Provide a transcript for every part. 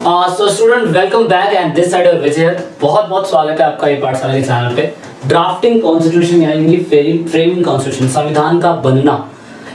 So student welcome back and this side Vijay. बहुत बहुत स्वागत है आपका ये पाठशाला के चैनल पे। ड्राफ्टिंग कॉन्स्टिट्यूशन यानी कि फ्रेमिंग कॉन्स्टिट्यूशन, संविधान का बनना,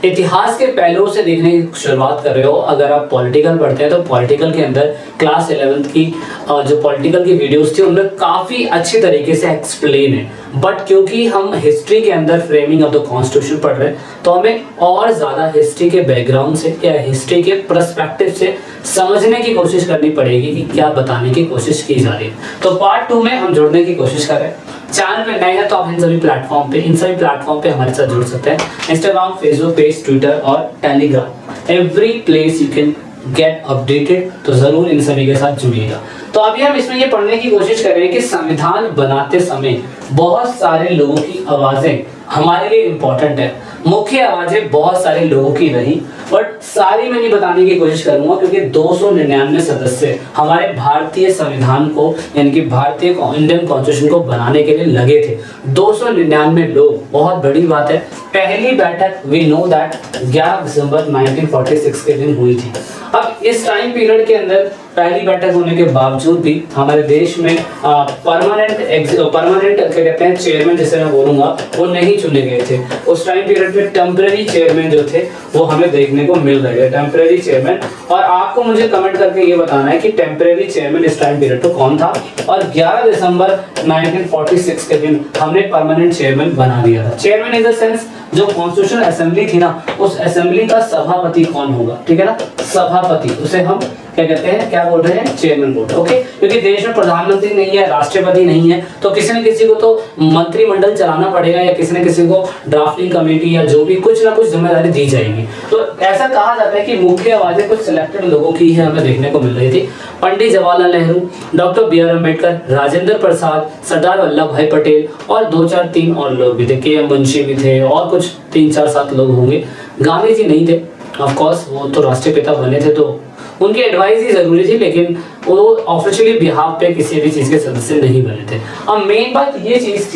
इतिहास के पहलुओं से देखने की शुरुआत कर रहे हो। अगर आप पॉलिटिकल पढ़ते हैं तो पॉलिटिकल के अंदर क्लास 11th की जो पॉलिटिकल की वीडियोस थी उनमें काफ़ी अच्छी तरीके से एक्सप्लेन है। बट क्योंकि हम हिस्ट्री के अंदर फ्रेमिंग ऑफ द कॉन्स्टिट्यूशन पढ़ रहे हैं तो हमें और ज़्यादा हिस्ट्री के बैकग्राउंड से या हिस्ट्री के पर्सपेक्टिव से समझने की कोशिश करनी पड़ेगी कि क्या बताने की कोशिश की जा रही है। तो पार्ट 2 में हम जुड़ने की कोशिश कर रहे हैं। चैनल पे नए हैं तो आप इन सभी प्लेटफॉर्म पे हमारे साथ जुड़ सकते हैं। इंस्टाग्राम, फेसबुक पेज, ट्विटर और Telegram, every place you can get updated. तो जरूर इन सभी के साथ जुड़िएगा। तो अभी हम इसमें ये पढ़ने की कोशिश कर रहे हैं कि संविधान बनाते समय बहुत सारे लोगों की आवाजें हमारे लिए इम्पोर्टेंट है। मुख्य आवाजें बहुत सारे लोगों की रही, बट सारी मैं नहीं बताने की कोशिश करूंगा क्योंकि 299 सदस्य हमारे भारतीय संविधान को यानी कि भारतीय इंडियन कॉन्स्टिट्यूशन को बनाने के लिए लगे थे। 299 लोग, बहुत बड़ी बात है। पहली बैठक वी नो दैट 11 दिसंबर 1946 के दिन हुई थी। अब इस टाइम पीरियड के अंदर पहली बैठक होने के बावजूद भी हमारे देश में परमानेंट क्या कहते हैं चेयरमैन, जिसे मैं बोलूंगा, वो नहीं चुने गए थे। उस टाइम पीरियड में टेम्परेरी चेयरमैन जो थे वो हमें देखने को मिल रहे थे, टेम्परेरी चेयरमैन। और आपको मुझे कमेंट करके ये बताना है कि टेम्परेरी चेयरमैन इस टाइम पीरियड पर कौन था और 11 दिसंबर 1946 के दिन हमने परमानेंट चेयरमैन बना दिया था। चेयरमैन इन द सेंस जो कॉन्स्टिट्यूशनल असेंबली थी ना, उस असेंबली का सभापति कौन होगा, ठीक है ना, सभापति, उसे हम क्या कहते हैं, क्या बोल रहे हैं, चेयरमैन बोल रहे हैं। ओके, क्योंकि देश में प्रधानमंत्री नहीं है, राष्ट्रपति नहीं है, तो किसी न किसी को तो मंत्रिमंडल चलाना पड़ेगा या किसी न किसी को ड्राफ्टिंग कमेटी या जो भी कुछ ना कुछ जिम्मेदारी दी जाएगी। तो ऐसा कहा जाता है कि मुख्य आवाजें कुछ सिलेक्टेड लोगों की है हमें देखने को मिल रही थी। Pandit Jawaharlal Nehru, doctor B R Ambedkar, Rajendra Prasad, Sardar Vallabh Bhai Patel और 2-4-3 और लोग भी थे। के एम मुंशी भी थे और कुछ 3-4-7 लोग होंगे। गांधी जी नहीं थे, ऑफ कोर्स वो तो राष्ट्रीय पिता बने थे तो उनकी एडवाइस ही जरूरी थी, लेकिन वो ऑफिशियली बिहाफ पे किसी भी चीज के सदस्य नहीं बने थे। अब मेन बात ये चीज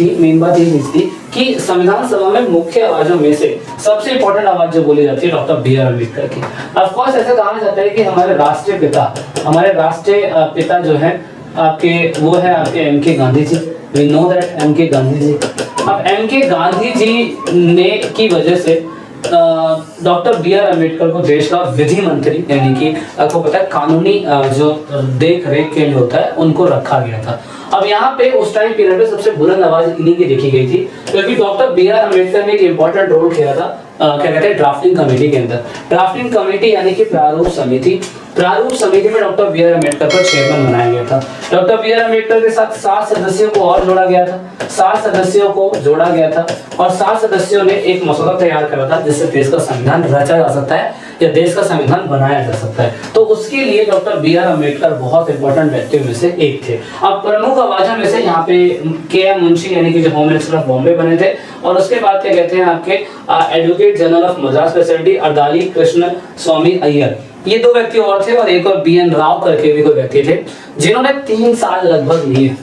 थी कि संविधान सभा में मुख्य आवाजों में से सबसे इंपॉर्टेंट आवाज जो बोली जाती है डॉक्टर बी आर अम्बेडकर की। ऑफ कोर्स ऐसा कहा जाता है कि हमारे राष्ट्रीय पिता जो है आपके, वो है आपके एम के Gandhi ji. We know that M के गांधी जी। अब एम के गांधी जी ने की वजह से डॉक्टर बी आर अम्बेडकर को देश का विधि मंत्री यानी कि आपको पता है कानूनी जो देख रेख के लिए होता है उनको रखा गया था। अब यहाँ पे उस टाइम पीरियड में सबसे बुलंद आवाज इन्हीं की देखी गई थी क्योंकि डॉक्टर बी आर अम्बेडकर ने एक इंपॉर्टेंट रोल किया था क्या कहते हैं ड्राफ्टिंग कमेटी के अंदर। ड्राफ्टिंग कमेटी यानी कि प्रारूप समिति में डॉक्टर बी आर अम्बेडकर को चेयरमैन बनाया गया था। डॉक्टर बी आर अम्बेडकर के साथ 7 सदस्यों को और जोड़ा गया था। 7 सदस्यों को जोड़ा गया था और 7 सदस्यों ने एक मसौदा तैयार करा था जिससे देश का संविधान रचा जा सकता है या देश का संविधान बनाया जा सकता है। तो उसके लिए डॉक्टर बी आर अम्बेडकर बहुत इंपॉर्टेंट व्यक्तियों में से एक थे। अब प्रमुख आवाजों में से यहाँ पे के एम मुंशी यानी कि जो होम मिनिस्टर ऑफ बॉम्बे बने थे और उसके बाद क्या कहते हैं आपके advocate general of Madras presidency Alladi Krishnaswami Iyer, ये 2 व्यक्ति और थे और एक और बी एन राव करके भी कोई व्यक्ति थे जिन्होंने 3 साल लगभग लिए,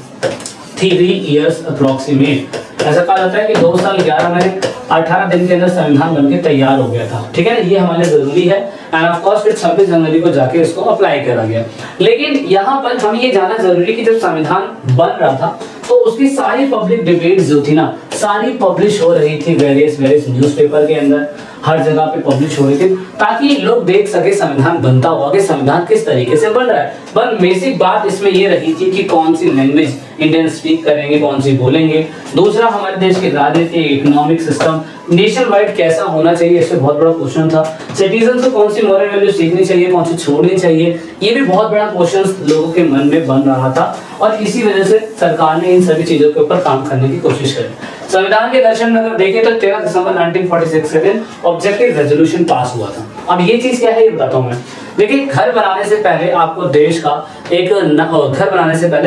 3 years अप्रोक्सीमेट। ऐसा कहा जाता है कि 2 साल 11 महीने 18 दिन के अंदर संविधान बनके तैयार हो गया था, ठीक है ना, ये हमारे लिए जरूरी है। एंड ऑफ कोर्स फिर 26 जनवरी को जाके इसको अप्लाई करा गया। लेकिन यहाँ पर हमें ये जानना जरूरी है कि जब संविधान बन रहा था तो उसकी सारी पब्लिक डिबेट्स जो थी ना, सारी पब्लिश हो रही थी वेरियस न्यूज़पेपर के अंदर, हर जगह पे पब्लिश हो रही थी ताकि लोग देख सके संविधान बनता हुआ कि संविधान किस तरीके से बन रहा है। पर बेसिक बात इसमें ये रही थी कि कौन सी लैंग्वेज इंडियन स्पीक करेंगे, कौन सी बोलेंगे। दूसरा, हमारे देश की राजनीति, इकोनॉमिक सिस्टम नेशन वाइड कैसा होना चाहिए, इससे बहुत बड़ा क्वेश्चन था। सिटीजन को कौन सी मॉरल वैल्यू सीखनी चाहिए, कौन सी छोड़नी चाहिए, ये भी बहुत बड़ा क्वेश्चन लोगों के मन में बन रहा था और इसी वजह से सरकार ने इन सभी चीजों के ऊपर काम करने की कोशिश करी। संविधान के दर्शन में अगर देखें तो 13 दिसंबर 1946 के दिन ऑब्जेक्टिव रेजोल्यूशन पास हुआ था। अब ये चीज क्या है ये बताता हूँ मैं। देखिए, घर बनाने से पहले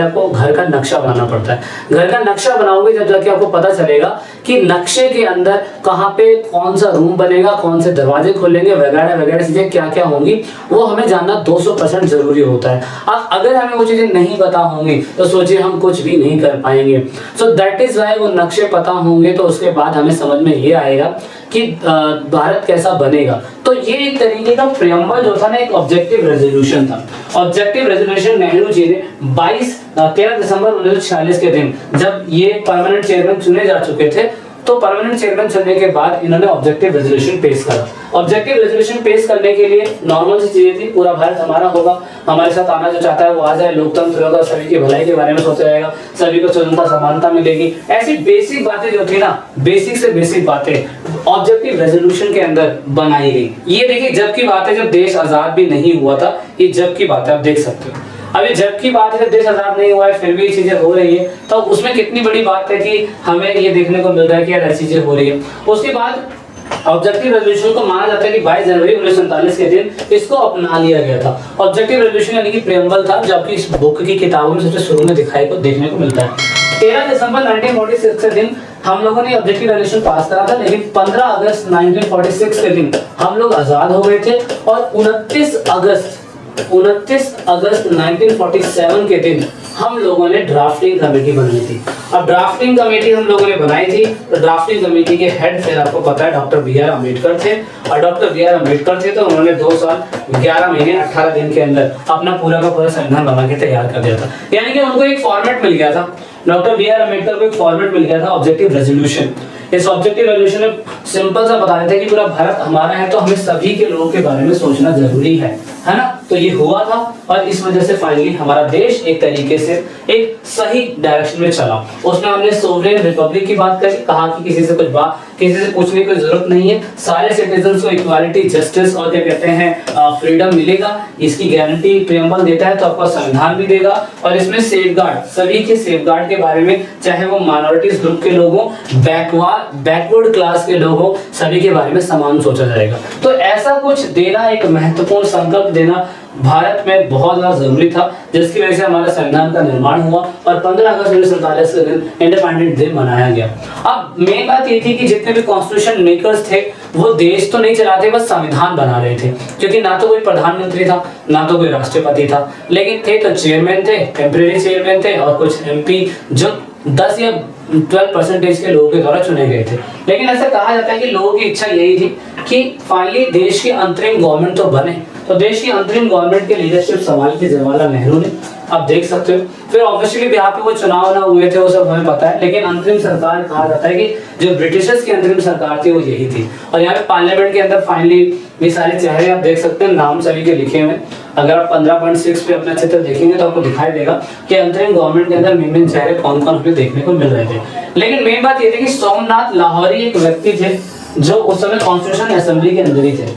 आपको घर का नक्शा बनाना पड़ता है। घर का नक्शा बनाओगे जब जाके आपको पता चलेगा कि नक्शे के अंदर कहाँ पे कौन सा रूम बनेगा, कौन से दरवाजे खुलेंगे, वगैरह वगैरह चीजें क्या क्या होंगी, वो हमें जानना 200% जरूरी होता है। अब अगर हमें वो चीजें नहीं पता होंगी तो सोचिए हम कुछ भी नहीं कर पाएंगे। सो दैट इज वाई वो नक्शे पता होंगे तो उसके बाद हमें समझ में ये आएगा कि भारत कैसा बनेगा। तो ये एक तरीके का प्रियम्बल जो था ना, एक ऑब्जेक्टिव रेजोल्यूशन था। ऑब्जेक्टिव रेजोल्यूशन नेहरू जी ने 13 दिसंबर 1946 के दिन, जब ये परमानेंट चेयरमैन चुने जा चुके थे, तो परमानेंट चेयरमैन चुनने के बाद इन्होंने ऑब्जेक्टिव रेजोल्यूशन पेश करा। ऑब्जेक्टिव रेजोल्यूशन पेश करने के लिए नॉर्मल सी चीजें थी, पूरा भारत हमारा होगा, हमारे साथ आना जो चाहता है वो आ जाए, लोकतंत्र होगा, सभी की भलाई के बारे में सोचा जाएगा, सभी को स्वतंत्रता समानता मिलेगी, ऐसी बेसिक बातें जो थी ना, बेसिक से बेसिक बातें ऑब्जेक्टिव रेजोल्यूशन के अंदर बनाई गई। ये देखिए जब की बात है, जब देश आजाद भी नहीं हुआ था, ये जब की बात है, आप देख सकते हो। अभी जब की बात है, देश आजाद नहीं हुआ है फिर भी ये चीजें हो रही है, तो उसमें कितनी बड़ी बात है कि हमें ये देखने को मिल रहा है कि यार ऐसी चीजें हो रही है। उसके बाद ऑब्जेक्टिव रेजोल्यूशन को माना जाता है कि 22 जनवरी 1947 के दिन इसको अपना लिया गया था। ऑब्जेक्टिव रेजोल्यूशन यानी कि प्रेम्बल था, जो आपकी इस बुक की किताबों में सबसे शुरू में देखने को मिलता है। 13 दिसंबर 1946 के दिन हम लोगों ने ऑब्जेक्टिव रेजोल्यूशन पास करा था, लेकिन 15 अगस्त 1946 के दिन हम लोग आजाद हो गए थे और 29 अगस्त 1947 के दिन हम लोगों ने ड्राफ्टिंग कमेटी बनाई थी। अब ड्राफ्टिंग कमेटी हम लोगों ने बनाई थी, तो ड्राफ्टिंग कमेटी के हेड फिर आपको पता है डॉक्टर बी आर अम्बेडकर थे, और डॉक्टर बी आर अम्बेडकर थे तो उन्होंने 2 साल 11 महीने 18 दिन के अंदर अपना पूरा का पूरा संविधान बना के तैयार कर दिया था। यानी कि उनको एक फॉर्मेट मिल गया था, डॉक्टर बी आर अम्बेडकर को एक फॉर्मेट मिल गया था ऑब्जेक्टिव रेजोल्यूशन। इस ऑब्जेक्टिव रेजोल्यूशन में सिंपल सा बता देते हैं कि पूरा भारत हमारा है, तो हमें सभी के लोगों के बारे में सोचना जरूरी है ना। तो ये हुआ था और इस वजह से फाइनली हमारा देश एक तरीके से एक सही डायरेक्शन में चला। उसमें हमने सोवरेन रिपब्लिक की बात करी, कहा कि किसी से पूछने की जरूरत नहीं है, सारे सिटीजन्स को इक्वालिटी, जस्टिस और क्या कहते हैं फ्रीडम मिलेगा, इसकी गारंटी प्रियम्बल देता है, तो आपका संविधान भी देगा। और इसमें सेफगार्ड, सभी के सेफगार्ड के बारे में, चाहे वो माइनॉरिटीज ग्रुप के लोगों, बैकवर्ड क्लास के लोगों, सभी के बारे में समान सोचा जाएगा। तो ऐसा कुछ देना, एक महत्वपूर्ण संकल्प देना भारत में बहुत ज्यादा जरूरी था, जिसकी वजह से हमारा संविधान का निर्माण हुआ और 15 अगस्त 1947 के दिन इंडिपेंडेंस डे मनाया गया। अब मेन बात ये थी कि जितने भी कॉन्स्टिट्यूशन मेकर्स थे वो देश तो नहीं चलाते, बस संविधान बना रहे थे, क्योंकि ना तो कोई प्रधानमंत्री था, ना तो कोई राष्ट्रपति था, लेकिन थे तो चेयरमैन थे, टेम्परेरी चेयरमैन थे और कुछ एमपी जो 10 या 12% के लोगों के द्वारा चुने गए थे। लेकिन ऐसा कहा जाता है कि लोगों की इच्छा यही थी कि फाइनली देश की अंतरिम गवर्नमेंट तो बने, तो देश की अंतरिम गवर्नमेंट की लीडरशिप संभाली थी जवाहरलाल नेहरू ने, आप देख सकते हो। फिर ऑब्वियसली यहाँ पे वो चुनाव ना हुए थे, वो सब हमें पता है, लेकिन अंतरिम सरकार कहा जाता है कि जो ब्रिटिशर्स की अंतरिम सरकार थी वो यही थी। और यहाँ पे पार्लियामेंट के अंदर फाइनली ये सारे चेहरे आप देख सकते हैं, नाम सभी के लिखे हुए। अगर आप 15.6 पे अपना चित्र देखेंगे तो आपको दिखाई देगा कि अंतरिम गवर्नमेंट के अंदर मेन चेहरे कौन कौन हमें देखने को मिल रहे थे। लेकिन मेन बात ये थी कि सोमनाथ लाहौरी एक व्यक्ति थे जो उस समय कॉन्स्टिट्यूशन असेंबली के अंदर ही थे।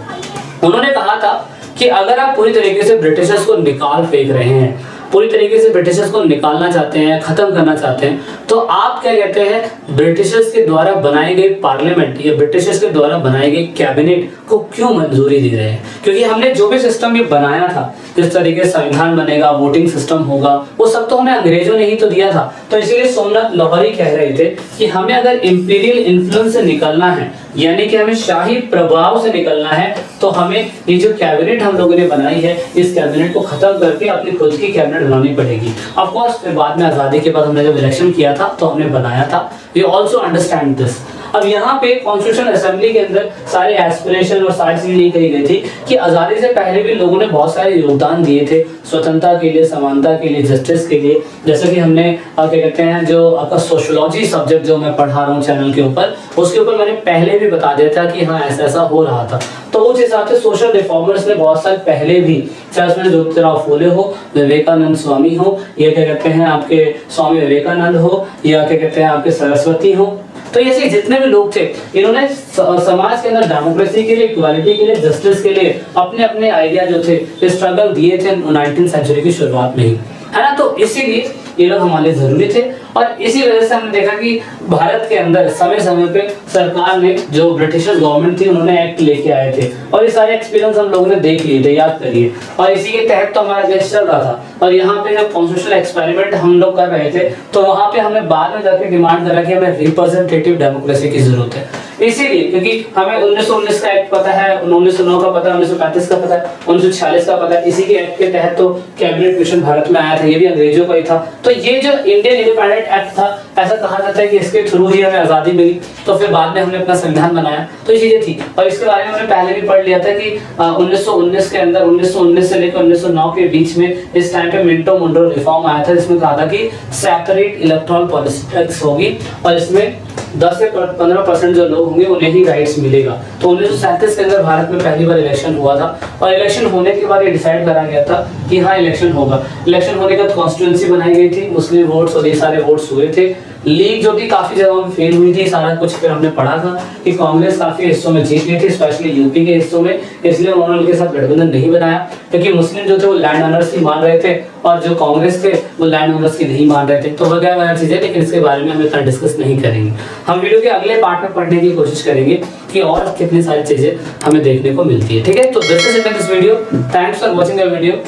उन्होंने कहा था कि अगर आप पूरी तरीके से ब्रिटिशर्स को निकाल फेंक रहे हैं, पूरी तरीके से ब्रिटिशर्स को निकालना चाहते हैं, खत्म करना चाहते हैं, तो आप क्या कहते हैं, ब्रिटिशर्स के द्वारा बनाई गई पार्लियामेंट या ब्रिटिशर्स के द्वारा बनाई गई कैबिनेट को क्यों मंजूरी दे रहे हैं? क्योंकि हमने जो भी सिस्टम ये बनाया था, जिस तरीके से संविधान बनेगा, वोटिंग सिस्टम होगा, वो सब तो हमें अंग्रेजों ने ही तो दिया था। तो इसीलिए सोमनाथ लाहौरी कह रहे थे कि हमें अगर इंपीरियल इन्फ्लुएंस से निकलना है, यानी कि हमें शाही प्रभाव से निकलना है, तो हमें ये जो कैबिनेट हम लोगों ने बनाई है, इस कैबिनेट को खत्म करके अपनी खुद की कैबिनेट बनानी पड़ेगी। ऑफ कोर्स बाद में आजादी के बाद हमने जब इलेक्शन किया था तो हमने बनाया था। We also understand this. अब यहाँ पे कॉन्स्टिट्यूशन असेंबली के अंदर सारे एस्पिरेशन और सारी चीजें ये कही गई थी कि आजादी से पहले भी लोगों ने बहुत सारे योगदान दिए थे स्वतंत्रता के लिए, समानता के लिए, जस्टिस के लिए। जैसे कि हमने क्या कहते हैं, जो आपका सोशियोलॉजी सब्जेक्ट जो मैं पढ़ा रहा हूँ चैनल के ऊपर, उसके ऊपर मैंने पहले भी बता दिया था कि हाँ ऐसा ऐसा हो रहा था। तो उस हिसाब से सोशल रिफॉर्मर्स ने बहुत साल पहले भी, चाहे उसमें ज्योतिराव फूले हो, विवेकानंद स्वामी हो, या क्या कहते हैं आपके स्वामी विवेकानंद हो, या क्या कहते हैं आपके सरस्वती हो, तो ऐसे जितने भी लोग थे, इन्होंने समाज के अंदर डेमोक्रेसी के लिए, इक्वालिटी के लिए, जस्टिस के लिए अपने अपने आइडिया जो थे स्ट्रगल दिए थे 19वीं सेंचुरी की शुरुआत में ही, है ना। तो इसीलिए ये लोग हमारे जरूरी थे और इसी वजह से हमने देखा कि भारत के अंदर समय समय पे सरकार ने, जो ब्रिटिशर्स गवर्नमेंट थी, उन्होंने एक्ट लेके आए थे और ये सारे एक्सपीरियंस हम लोगों ने देख लिए थे, याद करिए। और इसी के तहत तो हमारा देश चल रहा था। और यहाँ पे जब कॉन्स्टिट्यूशनल एक्सपेरिमेंट हम लोग कर रहे थे, तो वहाँ पे हमने बाद में जाकर डिमांड करा कि हमें रिप्रेजेंटेटिव डेमोक्रेसी की जरूरत है। इसीलिए क्योंकि हमें 1919 का एक्ट पता है, 1909 का पता है, 1935 का पता है, 1946 का पता है। इसी के एक्ट के तहत तो कैबिनेट मिशन भारत में आया था, ये भी अंग्रेजों का ही था। तो ये जो इंडियन इंडिपेंडेंट एक्ट था, ऐसा कहा जाता है कि इसके थ्रू ही हमें आजादी मिली। तो फिर बाद में हमने अपना संविधान बनाया, तो ये चीजें थी। और इसके बारे में हमने पहले भी पढ़ लिया था कि 1919 के अंदर 1919 से लेकर 1909 के बीच में इस टाइम पे मिंटो मुंडो रिफॉर्म आया था, जिसमें कहा था कि सेपरेट इलेक्टोरल पॉलिटिक्स होगी और इसमें 10 से 15% जो लोग होंगे उन्हें ही राइट्स मिलेगा। तो 1937 के अंदर भारत में पहली बार इलेक्शन हुआ था और इलेक्शन होने के बाद ये डिसाइड करा गया था कि हाँ इलेक्शन होगा। इलेक्शन होने के बाद कॉन्स्टिट्यूंसी बनाई गई थी, मुस्लिम वोट्स और ये सारे वोट्स हुए थे। लीग जो भी काफी जगहों में फेल हुई थी, सारा कुछ फिर हमने पढ़ा था कि कांग्रेस काफी हिस्सों में जीत गई थी, स्पेशली यूपी के हिस्सों में। इसलिए उन्होंने उनके साथ गठबंधन नहीं बनाया क्योंकि मुस्लिम जो थे वो लैंड ओनर्स की मान रहे थे और जो कांग्रेस थे वो लैंड ओनर्स की नहीं मान रहे थे। तो वगैरह वगैरह चीजें, लेकिन इसके बारे में हम इतना डिस्कस नहीं करेंगे। हम वीडियो के अगले पार्ट में पढ़ने की कोशिश करेंगे कि और कितनी सारी चीजें हमें देखने को मिलती है। ठीक है, तो this is it in this video. Thanks for watching the video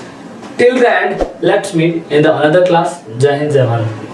till the end. Let's meet in the another class. जय हिंद, जय भारत।